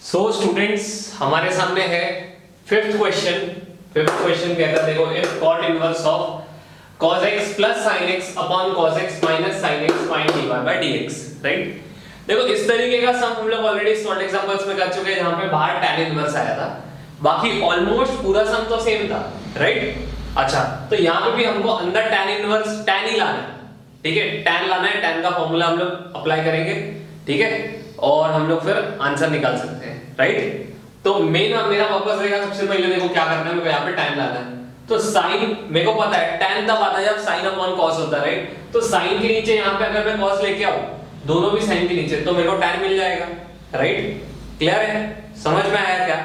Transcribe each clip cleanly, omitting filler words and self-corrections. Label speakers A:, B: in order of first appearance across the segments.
A: So students हमारे सामने है फिफ्थ क्वेश्चन। फिफ्थ क्वेश्चन कहता है देखो if cot inverse of cos x plus sin x upon cos x minus sin x find dy by dx, right. देखो इस तरीके का सम हम लोग ऑलरेडी सॉल्व एग्जांपल्स में कर चुके हैं जहां पे बाहर tan इनवर्स आया था, बाकी ऑलमोस्ट पूरा सम तो सेम था, राइट। अच्छा तो यहां पे भी हमको अंदर tan इनवर्स tan ही लाना है, ठीक है। tan लाना है, tan का फार्मूला हम लोग अप्लाई करेंगे, ठीक है, और हम लोग फिर आंसर निकाल सकते हैं, राइट। तो मेरा पर्पस रहेगा सबसे पहले देखो क्या करना है, मेरे को यहाँ पे tan लाना है। तो sin मेरे को पता है tan तब आता है जब sin अपॉन cos होता है, राइट। तो sin के नीचे यहाँ पे अगर मैं cos लेके आऊं, दोनों भी sin के नीचे, तो मेरे को tan मिल जाएगा, राइट। क्लियर है, समझ में आया क्या?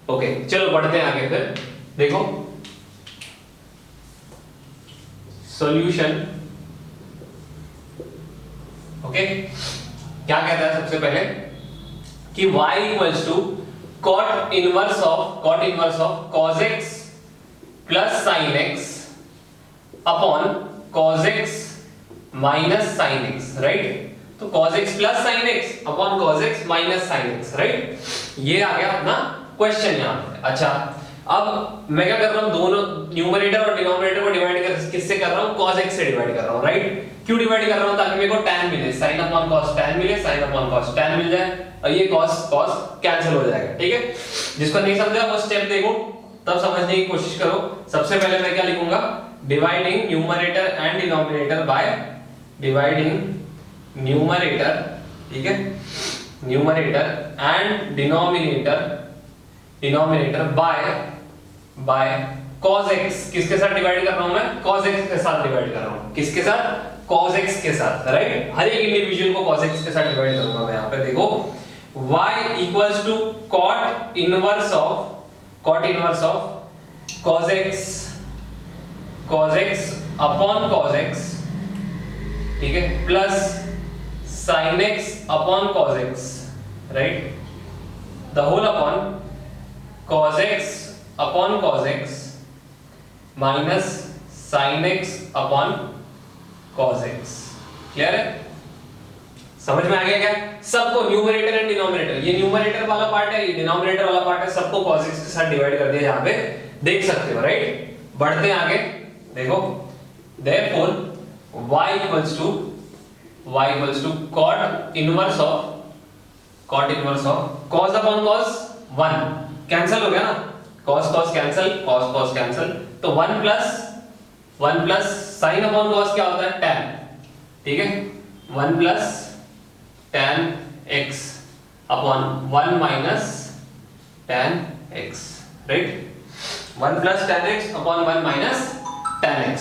A: ओके चलो बढ़ते हैं आगे। फिर देखो सॉल्यूशन, ओके क्या कहता है सबसे पहले कि y equals to cot inverse of cos x plus sin x upon cos x minus sin x, right. तो cos x plus sin x upon cos x minus sin x, right. ये आ गया अपना क्वेश्चन यहाँ पे। अच्छा अब मैं क्या कर रहा हूँ, दोनों न्यूमरेटर और डिनोमिनेटर को डिवाइड कर किससे कर रहा हूँ, cos x से डिवाइड कर रहा हूँ, राइट। क्यों डिवाइड कर रहा हूँ, ताकि मेरे को tan मिले, sin अपॉन cos tan मिले, sin अपॉन cos tan मिल जाए, और ये cos कैंसिल हो जाएगा, ठीक है। जिसको नहीं समझा वो स्टेप देखो तब समझने की कोशिश करो। सबसे पहले मैं क्या लिखूंगा, dividing numerator and denominator by dividing numerator, ठीक है, numerator and denominator by cos x। किसके साथ डिवाइड कर रहा हूं मैं, cos x के साथ डिवाइड कर रहा हूं। किसके साथ, cos x के साथ, राइट। हर एक इंडिविजुअल को cos x के साथ डिवाइड करूंगा मैं। यहाँ पे देखो y equals to cot inverse of cos x upon cos x, ठीक है, plus sin x upon cos x, right, the whole upon cos x upon cos x minus sin x upon cos x। Clear है, समझ में आ गया क्या? सबको numerator and denominator, ये न्यूमरेटर वाला पार्ट है, ये डिनोमिनेटर वाला पार्ट है, सबको cos x के साथ डिवाइड कर दिया, यहाँ पे देख सकते हो, राइट। बढ़ते हैं आगे, देखो therefore y equals to cot inverse of cos upon cos 1 cancel हो गया ना, cos कैंसिल, तो 1 प्लस sin अपॉन cos क्या होता है, tan, ठीक है, 1 plus tan x upon 1 minus tan x, right. 1 plus tan x upon 1 minus tan x।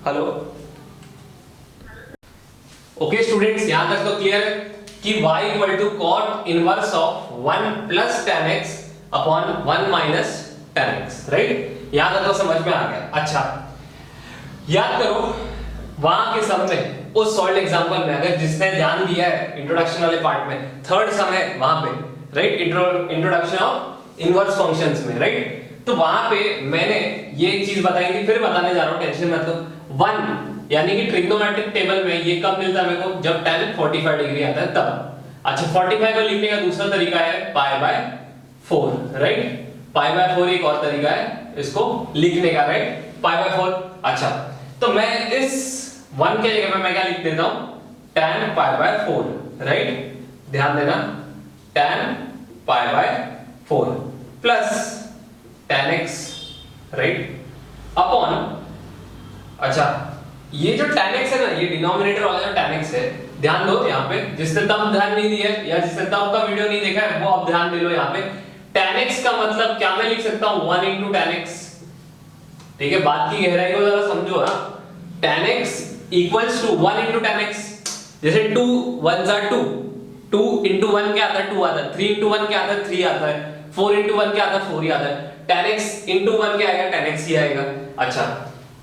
A: Hello, okay students, यहां तक तो क्लियर है कि y equal to cot inverse of 1 plus tan x upon 1 minus tan x, right. यहां तक तो समझ में आ गया। अच्छा याद करो वहां के सम में, उस सॉल्व एग्जांपल में, अगर जिसने ध्यान दिया है इंट्रोडक्शन वाले पार्ट में, थर्ड सम है वहां पे, right, introduction of inverse functions में, राइट। तो वहां पे मैंने ये एक चीज बताई थी, फिर बताने जा रहा हूं, टेंशन मत लो। 1 यानी कि ट्रिग्नोमेट्रिक टेबल में ये कब मिलता है मेरे को, जब tan 45 डिग्री आता है तब। अच्छा 45 को लिखने का दूसरा तरीका है π/4, राइट। π/4 एक और तरीका है इसको लिखने का, राइट, π/4। अच्छा तो मैं इस 1 के जगह पे मैं क्या लिख देता हूं, tan π/4, राइट, ध्यान देना, tan π/4 plus tan x, right, upon, अच्छा ये जो tan x है ना, ये डिनोमिनेटर वाला जो tan x है, ध्यान दो यहाँ पे, जिसने तब ध्यान नहीं दिया या जिसने तब का वीडियो नहीं देखा है वो अब ध्यान दे लो। यहाँ पे tan x का मतलब क्या मैं लिख सकता हूँ, 1 into tan x, ठीक है, बात की गहराई को जरा समझो ना। tan x equals to 1 into tan x, जैसे 2 1s are 2, 2 into 1 क्या आता है, 2 आता है, 3 into 1 क्या आता है, 3 आता है, 4 into 1 क्या आता है, 4 ही आता है, tan x into 1 क्या आएगा, tan x ही आएगा। अच्छा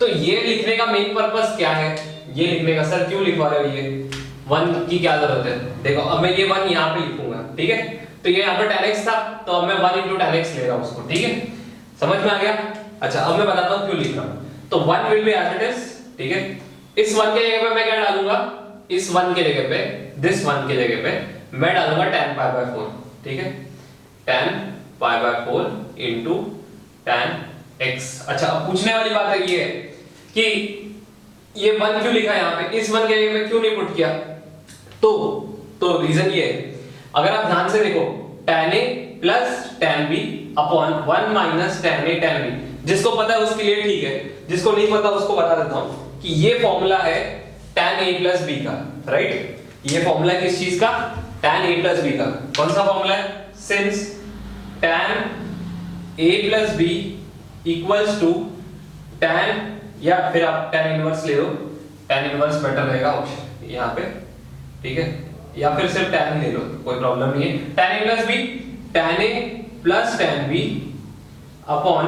A: तो ये लिखने का मेन पर्पस क्या है, ये लिखने का, सर क्यों लिखवा रहे हो, ये 1 की क्या जरूरत है, देखो अब मैं ये 1 यहाँ पे लिखूंगा, ठीक है, तो ये यहाँ पे tan x था, तो अब मैं 1 into tan x ले रहा हूँ उसको, ठीक है, समझ में आ गया। अच्छा अब मैं बताता हूँ क्यों लिख रहा हूँ। तो 1 will be as it is, ठीक है, इस 1 के जगह पे मैं क्या डालूंगा, इस 1 के जगह पे, दिस 1 के जगह पे मैं डालूंगा tan पाई बाय 4, ठीक है, tan pi by 4 into tan x। अच्छा, अब पूछने वाली बात है ये कि ये 1 क्यों लिखा है यहाँ पे, इस 1 के जगह पे क्यों नहीं पुट किया? तो रीजन ये है, अगर आप ध्यान से देखो, tan a plus tan b upon 1 minus tan a tan b, जिसको पता है उसके लिए ठीक है, जिसको नहीं पता उसको बता देता हूं कि ये फॉर्मूला है tan a प्लस b का, राइट। ये फॉर्मूला किस चीज का? tan a प्लस b का। कौन सा फॉर्मूला है? Since tan a plus b equals to tan, या फिर आप tan इनवर्स ले लो, tan इनवर्स बेटर रहेगा ऑप्शन यहाँ पे, ठीक है, या फिर सिर्फ tan ले लो, कोई प्रॉब्लम नहीं है। tan a plus b, tan a plus tan b upon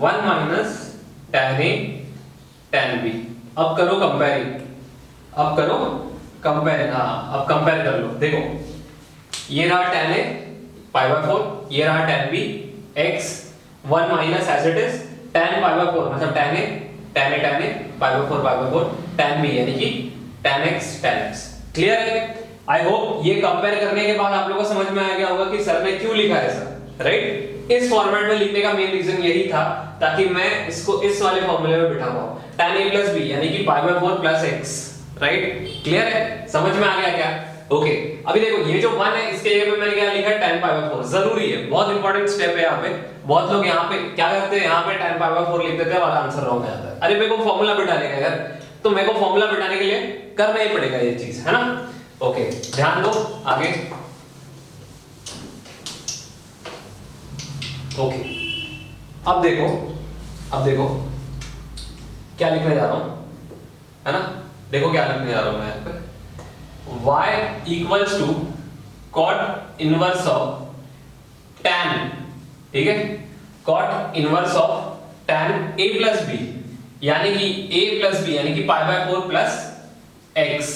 A: 1 minus tan a tan b। अब करो कंपेयरिंग, अब करो कंपेयर, हाँ अब कंपेयर कर लो। देखो ये रहा tan a पाई बाय 4, ये रहा tan b, x 1 minus as it is tan pi by 4, मतलब tan a pi by 4 tan b यानी कि tan x। क्लियर है? आई होप ये कंपेयर करने के बाद आप लोगों को समझ में आ गया होगा कि सर ने क्यों लिखा है ऐसा, राइट। इस फॉर्मेट में लिखने का मेन रीजन यही था ताकि मैं इसको इस वाले फॉर्मूले में बिठा पाऊं, tan a प्लस b यानी कि pi by 4 plus x, right. Clear है? समझ में आ गया क्या? ओके, अभी देखो ये जो 1 है इसके जगह पे मैंने क्या लिखा है? tan pi by 4। जरूरी है, बहुत इंपॉर्टेंट स्टेप है यहाँ पे। बहुत लोग यहाँ पे क्या करते हैं, यहाँ पे tan पाई बाय 4 लिख देते हैं और आंसर रॉन्ग आ जाता है। अरे मेरे को फॉर्मूला बिठाने का यार, तो मेरे को फॉर्मूला बिठाने के लिए करना ही पड़ेगा ये चीज, है ना। ओके, ध्यान दो आगे। ओके, अब देखो क्या लिखने जा रहा हूं, है ना। देखो क्या लिखने जा रहा हूं मैं यहाँ पे, y equals to cot inverse of tan, ठीक है, cot inverse of tan a plus b यानी कि a प्लस b यानी कि pi by 4 plus x,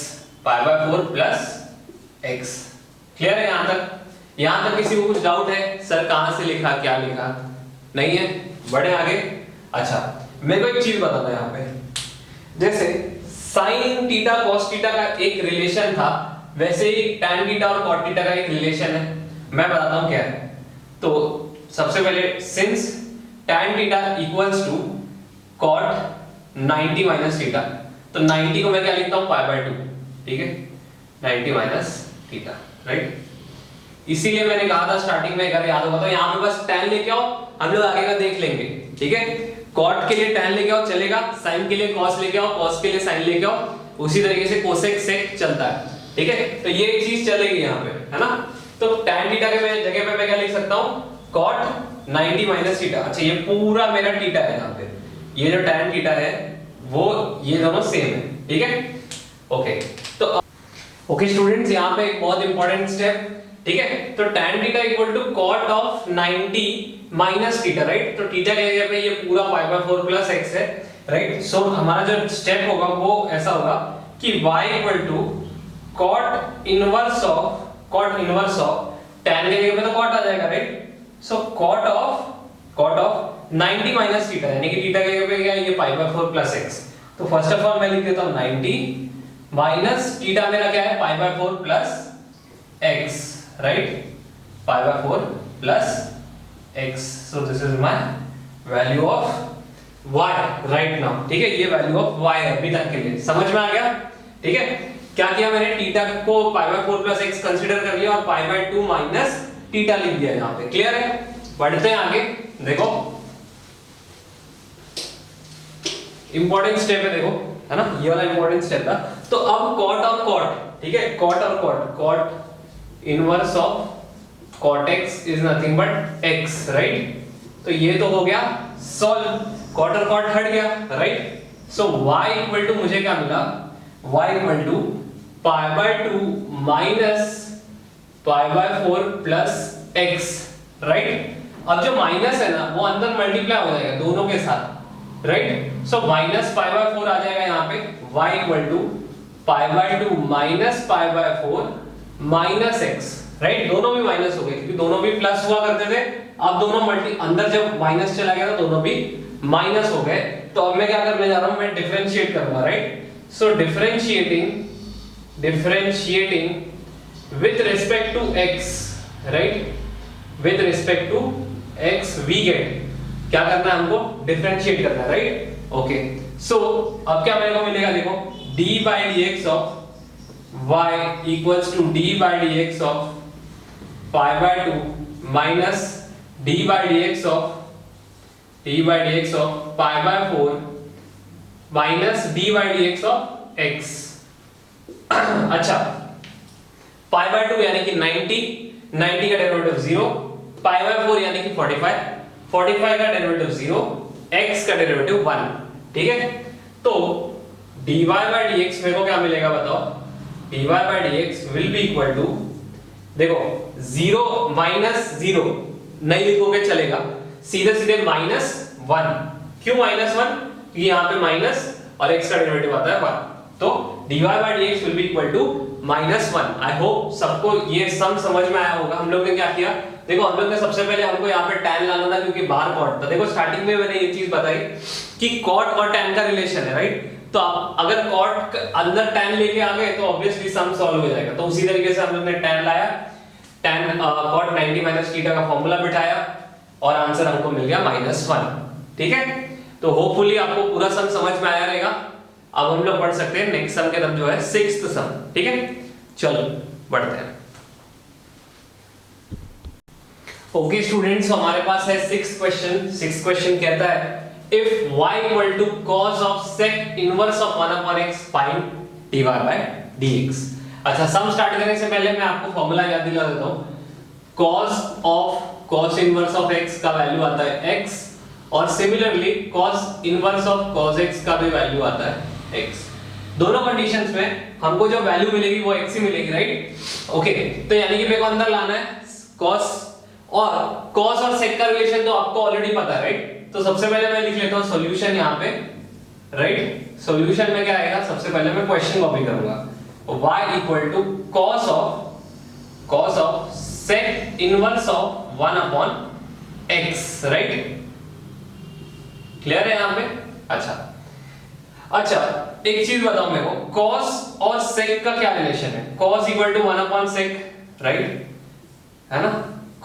A: pi by 4 plus x। Clear है यहां तक? यहां तक किसी को कुछ डाउट है सर कहां से लिखा, क्या लिखा? नहीं है? बढ़े आगे। अच्छा, मेरे को एक चीज बताना है यहां पे, जैसे sin थीटा cos थीटा का एक रिलेशन था, वैसे ही tan थीटा और cot थीटा का एक रिलेशन है। मैं बताता हूं क्या है। तो सबसे पहले since tan theta equals to cot 90 minus theta, तो 90 को मैं क्या लिखता हूं? पाई बाय 2, ठीक है, 90 माइनस थीटा, राइट। इसीलिए मैंने कहा था स्टार्टिंग में, अगर याद होगा तो यहाँ पे बस tan लेके आओ, हम लोग आगे का देख लेंगे, ठीक है। cot के लिए tan लेके आओ चलेगा, sin के लिए cos लेके आओ, cos के लिए sin लेके आओ, उसी तरीके से cosec sec चलता है, ठीक है। तो ये एक चीज चलेगी यहाँ पे, है ना। तो tan थीटा के जगह पे मैं क्या लिख सकता हूँ? cot 90 minus theta. अच्छा, ये पूरा मेरा थीटा है यहाँ पे, ये जो tan थीटा है वो ये दोनों सेम है, ठीक है। ओके, तो ओके स्टूडेंट्स, यहाँ पे एक बहुत इंपॉर्टेंट स्टेप, ठीक है। तो tan theta equal to cot of 90 minus theta, right. तो थीटा के जगह पे ये पूरा पाई बाय 4 प्लस x है, राइट। सो हमारा जो स्टेप होगा वो ऐसा होगा कि y equal to cot inverse of tan के जगह पे तो cot आ जाएगा, right. So cot of 90 minus theta यानी कि थीटा के जगह पे क्या है? ये पाई बाय 4 प्लस x। तो फर्स्ट ऑफ ऑल मैं लिख देता हूं 90 माइनस थीटा मेरा क्या है? पाई by 4 plus x, right, pi by 4 plus x। So this is my value of y right now, ठीक है। ये वैल्यू ऑफ y है अभी तक के लिए, समझ में आ गया, ठीक है। क्या किया मैंने? थीटा को पाई बाय 4 प्लस x कंसीडर कर लिया और पाई बाय 2 माइनस थीटा लिख दिया यहाँ पे। क्लियर है? बढ़ते हैं आगे। देखो इंपॉर्टेंट स्टेप है, देखो, है ना, ये वाला इंपॉर्टेंट स्टेप था। तो अब cot और cot, ठीक है, cot और cot inverse of cot x is nothing but x, right. तो ये तो हो गया सॉल्व, cot और cot हट गया, right. So y equal to मुझे क्या मिला? y equal to pi by 2 minus pi by 4 plus x, right. अब जो माइनस है ना वो अंदर मल्टीप्लाई हो जाएगा दोनों के साथ, right. So minus pi by 4 आ जाएगा यहाँ पे, y equal to pi by 2 minus pi by 4 minus x, right. दोनों भी माइनस हो गए क्योंकि दोनों भी प्लस हुआ करते थे, अब दोनों अंदर जब माइनस चला गया तो दोनों भी माइनस हो गए। तो अब मैं क्या करने जा रहा हूं? मैं डिफरेंशिएट करूंगा, right. So differentiating differentiating with respect to x, right, with respect to x we get, क्या करना है हमको, डिफरेंशिएट करना है, राइट। ओके, सो अब क्या मेरे को मिलेगा, देखो d by dx of y equals to d by dx of pi by 2 minus d by dx of pi by 4 minus d by dx of x। अच्छा, pi by 2 यानी कि 90, 90 का डेरिवेटिव 0, pi by 4 यानी कि 45, 45 का derivative 0, x का derivative 1, ठीक है। तो dy by dx मेरे को क्या मिलेगा बताओ, dy by dx will be equal to, देखो 0 माइनस 0 नहीं लिखोगे चलेगा, सीधे सीधे -1। क्यों -1? क्योंकि यहाँ पे माइनस और x का डेरिवेटिव आता है 1, तो dy by dx will be equal to -1। I hope सबको ये सम समझ में आया होगा। हम लोग ने क्या किया, देखो हम लोग ने सबसे पहले हमको यहाँ पे tan लाना था क्योंकि बाहर cot था। देखो स्टार्टिंग में मैंने ये चीज बताई कि cot और tan का रिलेशन है, राइट। तो अगर cot अंदर tan लेके आ गए तो ऑब्वियसली सम सॉल्व हो जाएगा। तो उसी तरीके से हम लोग ने tan लाया, tan cot 90 माइनस थीटा का फॉर्मूला बिठाया और आंसर हमको मिल गया -1, ठीक है। तो होपफुली आपको पूरा सम समझ में आया रहेगा। अब हम लोग पढ़ सकते हैं नेक्स्ट सम के तरफ जो है 6th सम, ठीक है। चलो बढ़ते हैं। ओके स्टूडेंट्स, हमारे पास है 6th क्वेश्चन। 6th क्वेश्चन कहता है if y equal to cos of sec inverse of 1 upon x find dy by dx। अच्छा, सम स्टार्ट करने से पहले मैं आपको फॉर्मूला याद दिला देता हूं। cos इनवर्स ऑफ x का वैल्यू आता है x, और similarly cos inverse of cos x का भी वैल्यू आता है x। दोनों कंडीशंस में हमको जो वैल्यू मिलेगी वो x ही मिलेगी, राइट। ओके, तो यानी कि मेरे को अंदर लाना है cos और sec का रिलेशन तो आपको ऑलरेडी पता है, राइट। तो सबसे पहले मैं लिख लेता हूं सॉल्यूशन यहाँ पे, राइट। सॉल्यूशन में क्या आएगा, सबसे पहले मैं क्वेश्चन कॉपी करूंगा, y equal to cos of sec inverse of 1 upon x, right. Clear है यहाँ पे? अच्छा, एक चीज बताओ मेरे को, cos और sec का क्या रिलेशन है? cos equal to 1 upon sec, right, है ना।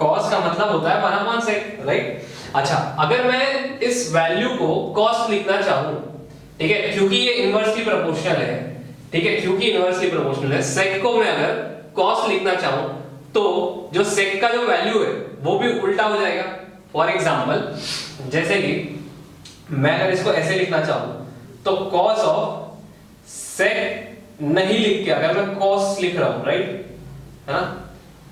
A: cos का मतलब होता है 1 upon sec, राइट। अच्छा, अगर मैं इस वैल्यू को cos लिखना चाहूं, ठीक है, क्योंकि ये इनवर्सली प्रोपोर्शनल है, ठीक है, क्योंकि इनवर्सली प्रोपोर्शनल है, sec को मैं अगर cos लिखना चाहूं तो जो sec का जो वैल्यू है वो भी उल्टा हो जाएगा। फॉर एग्जांपल, जैसे कि मैं अगर इसको ऐसे लिखना चाहूं तो cos ऑफ sec नहीं लिख के अगर मैं cos लिख रहा हूं, राइट, है ना।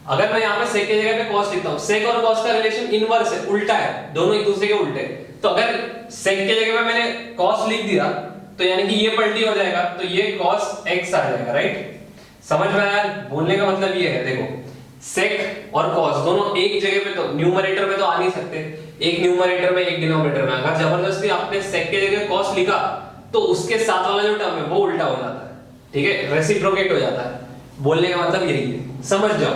A: अगर मैं यहाँ पे sec की जगह पे cos लिखता हूं, sec और cos का रिलेशन इनवर्स है, उल्टा है, दोनों एक दूसरे के उल्टे। तो अगर sec की जगह पे मैंने cos लिख दिया तो यानी कि ये पलटी हो जाएगा, तो ये cos x आ जाएगा, राइट। समझ में आया? बोलने का मतलब ये है, देखो sec और cos दोनों एक जगह पे तो न्यूमरेटर पे तो आ नहीं सकते, एक न्यूमरेटर में एक डिनोमिनेटर में। अगर जबरदस्ती आपने sec की जगह cos लिखा तो उसके साथ वाला जो टर्म है वो उल्टा हो जाता है, ठीक है, रेसिप्रोकेट हो जाता है। बोलने का मतलब यही है, समझ जाओ।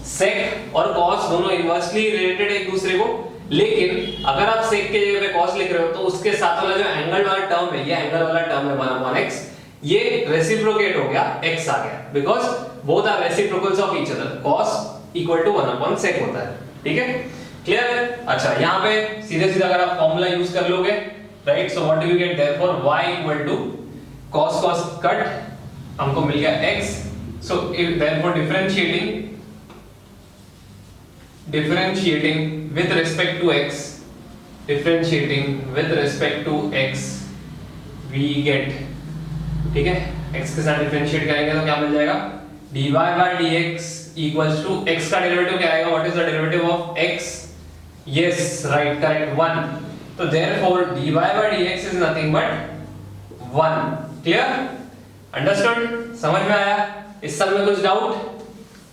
A: sec और cos दोनों इनवर्सली रिलेटेड एक दूसरे को, लेकिन अगर आप sec की जगह पे cos लिख रहे हो तो उसके साथ वाला जो एंगल वाला टर्म है, ये एंगल वाला टर्म है 1 upon x, ये रेसिप्रोकेट हो गया, x आ गया, because both are reciprocals of each other. cos equal to 1 upon sec होता है, ठीक है, क्लियर है। अच्छा, यहाँ पे सीधे सीधे अगर आप फॉर्मूला यूज कर लोगे, right, so what do you get, therefore y equal to cos cut हमको मिल गया x, so therefore differentiating with respect to x we get, ठीक है, x के साथ डिफरेंशिएट करेंगे तो क्या मिल जाएगा, dy by dx equals to x का डेरिवेटिव क्या आएगा, what is the derivative of x, yes right correct 1, तो therefore dy by dx is nothing but 1, clear, understood, समझ में आया? इस सब में कुछ डाउट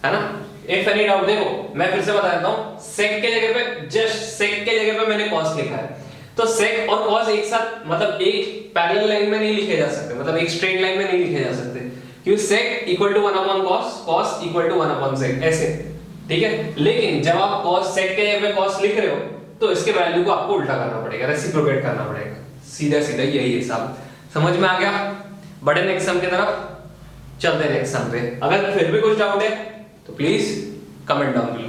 A: है ना? इफ एनी डाउट, देखो मैं फिर से बता देता हूं, sec के जगह पे जस्ट sec के जगह पे मैंने cos लिखा है, तो sec और cos एक साथ मतलब एक पैरेलल लाइन में नहीं लिखे जा सकते, मतलब एक स्ट्रेट लाइन में नहीं लिखे जा सकते, क्योंकि sec equal to 1 upon cos, cos equal to 1 upon sec, ऐसे, ठीक है। लेकिन जब आप cos sec के जगह पे cos लिख रहे हो तो इसके वैल्यू को आपको उल्टा करना पड़ेगा, रेसिप्रोकेट करना पड़ेगा, सीधा सीधा यही हिसाब। समझ में आ गया? बढ़े नेक्स्ट सम की तरफ। चलते हैं नेक्स्ट सम पे। अगर फिर भी कुछ डाउट है तो प्लीज कमेंट डाउन बिलो।